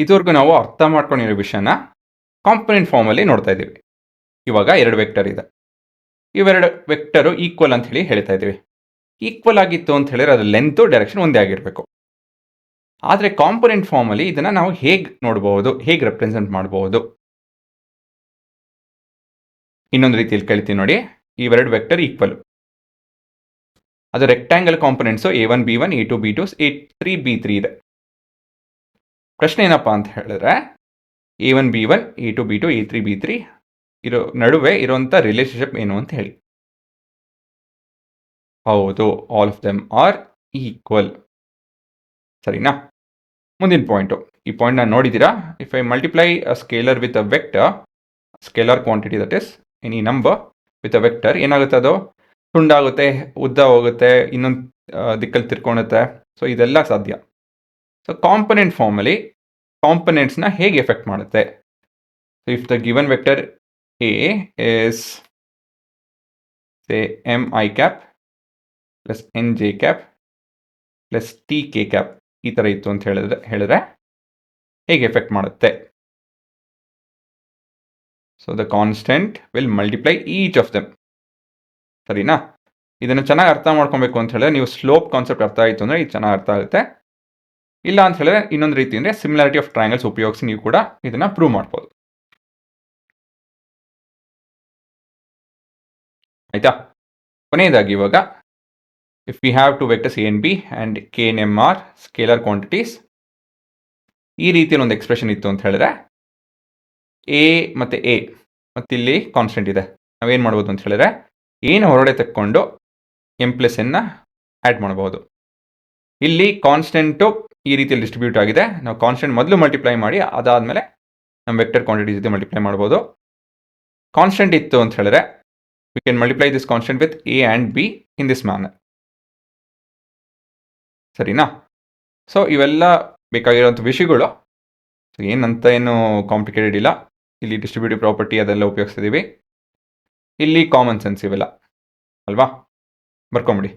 ಇದುವರೆಗೂ ನಾವು ಅರ್ಥ ಮಾಡ್ಕೊಂಡಿರೋ ವಿಷಯನ ಕಾಂಪೊನೆಂಟ್ ಫಾರ್ಮಲ್ಲಿ ನೋಡ್ತಾ ಇದ್ದೀವಿ. ಇವಾಗ 2 ವೆಕ್ಟರ್ ಇದೆ. ಇವೆರಡು ವೆಕ್ಟರು ಈಕ್ವಲ್ ಅಂತ ಹೇಳಿ ಹೇಳ್ತಾ ಇದ್ದೀವಿ. ಈಕ್ವಲ್ ಆಗಿತ್ತು ಅಂತ ಹೇಳಿದ್ರೆ ಅದರ ಲೆಂತು ಡೈರೆಕ್ಷನ್ ಒಂದೇ ಆಗಿರಬೇಕು. ಆದರೆ ಕಾಂಪೊನೆಂಟ್ ಫಾರ್ಮಲ್ಲಿ ಇದನ್ನು ನಾವು ಹೇಗೆ ನೋಡ್ಬೋದು, ಹೇಗೆ ರೆಪ್ರೆಸೆಂಟ್ ಮಾಡ್ಬೋದು? ಇನ್ನೊಂದು ರೀತಿಯಲ್ಲಿ ಕೇಳ್ತೀನಿ ನೋಡಿ. ಇವೆರಡು ವೆಕ್ಟರ್ ಈಕ್ವಲ್, ಅದು rectangle components A1 B1 A2 B2 A3 B3 ಇದೆ. ಪ್ರಶ್ನೆ ಏನಪ್ಪ ಅಂತ ಹೇಳಿದ್ರೆ A1 B1 A2 B2 A3 B3 ಇರೋ ನಡುವೆ ಇರುವಂಥ ರಿಲೇಶನ್ಶಿಪ್ ಏನು ಅಂತ ಹೇಳಿ. ಹೌದು, all of them are equal. ಸರಿನಾ? ಮುಂದಿನ ಪಾಯಿಂಟು, ಈ ಪಾಯಿಂಟ್ನ ನೋಡಿದ್ದೀರಾ? If I multiply a scalar with a vector, scalar quantity that is any number with a vector, ಏನಾಗುತ್ತೆ? ಅದು ತುಂಡಾಗುತ್ತೆ, ಉದ್ದ ಹೋಗುತ್ತೆ, ಇನ್ನೊಂದು ದಿಕ್ಕಲ್ಲಿ ತಿರ್ಕೊಳುತ್ತೆ. ಸೊ ಇದೆಲ್ಲ ಸಾಧ್ಯ. ಸೊ ಕಾಂಪೊನೆಂಟ್ ಫಾರ್ಮಲ್ಲಿ ಕಾಂಪೊನೆಂಟ್ಸ್ನ ಹೇಗೆ ಎಫೆಕ್ಟ್ ಮಾಡುತ್ತೆ? So if the given vector A is say mi cap plus nj cap plus tk cap ಈ ಥರ ಇತ್ತು ಅಂತ ಹೇಳಿದ್ರೆ ಹೇಗೆ ಎಫೆಕ್ಟ್ ಮಾಡುತ್ತೆ? So the constant will multiply each of them. ಸರಿನಾ? ಇದನ್ನು ಚೆನ್ನಾಗಿ ಅರ್ಥ ಮಾಡ್ಕೊಬೇಕು ಅಂತ ಹೇಳಿದ್ರೆ, ನೀವು ಸ್ಲೋಪ್ ಕಾನ್ಸೆಪ್ಟ್ ಅರ್ಥ ಆಯಿತು ಅಂದರೆ ಇದು ಚೆನ್ನಾಗಿ ಅರ್ಥ ಆಗುತ್ತೆ. ಇಲ್ಲ ಅಂತ ಹೇಳಿದ್ರೆ ಇನ್ನೊಂದು ರೀತಿ ಅಂದರೆ ಸಿಮಿಲಾರಿಟಿ ಆಫ್ ಟ್ರಯಾಂಗಲ್ಸ್ ಉಪಯೋಗಿಸಿ ನೀವು ಕೂಡ ಇದನ್ನು ಪ್ರೂವ್ ಮಾಡ್ಬೋದು. ಆಯಿತಾ? ಕೊನೆಯದಾಗಿ ಇವಾಗ if we have two vectors A and B and K and M are scalar quantities, ಈ ರೀತಿಯಲ್ಲಿ ಒಂದು ಎಕ್ಸ್ಪ್ರೆಷನ್ ಇತ್ತು ಅಂತ ಹೇಳಿದ್ರೆ A ಮತ್ತು A ಮತ್ತು ಇಲ್ಲಿ ಕಾನ್ಸ್ಟೆಂಟ್ ಇದೆ, ನಾವೇನು ಮಾಡ್ಬೋದು ಅಂತ ಹೇಳಿದ್ರೆ ಏನು ಹೊರಗಡೆ ತಕ್ಕೊಂಡು M+N ಆ್ಯಡ್ ಮಾಡ್ಬೋದು. ಇಲ್ಲಿ ಕಾನ್ಸ್ಟೆಂಟು ಈ ರೀತಿಯಲ್ಲಿ ಡಿಸ್ಟ್ರಿಬ್ಯೂಟ್ ಆಗಿದೆ. ನಾವು ಕಾನ್ಸ್ಟೆಂಟ್ ಮೊದಲು ಮಲ್ಟಿಪ್ಲೈ ಮಾಡಿ ಅದಾದಮೇಲೆ ನಮ್ಮ ವೆಕ್ಟರ್ ಕ್ವಾಂಟಿಟಿ ಜೊತೆ ಮಲ್ಟಿಪ್ಲೈ ಮಾಡ್ಬೋದು. ಕಾನ್ಸ್ಟೆಂಟ್ ಇತ್ತು ಅಂತ ಹೇಳಿದ್ರೆ we can multiply this constant with A and B in this manner. ಸರಿನಾ? ಸೊ ಇವೆಲ್ಲ ಬೇಕಾಗಿರೋಂಥ ವಿಷಯಗಳು. ಸೊ ಏನು ಕಾಂಪ್ಲಿಕೇಟೆಡ್ ಇಲ್ಲ. ಇಲ್ಲಿ ಡಿಸ್ಟ್ರಿಬ್ಯೂಟಿವ್ ಪ್ರಾಪರ್ಟಿ ಅದೆಲ್ಲ ಉಪಯೋಗಿಸ್ತಿದ್ದೀವಿ. ಇಲ್ಲಿ ಕಾಮನ್ ಸೆನ್ಸ್ ಇವೆಲ್ಲ ಅಲ್ವಾ? ಬರ್ಕೊಂಬಿಡಿ.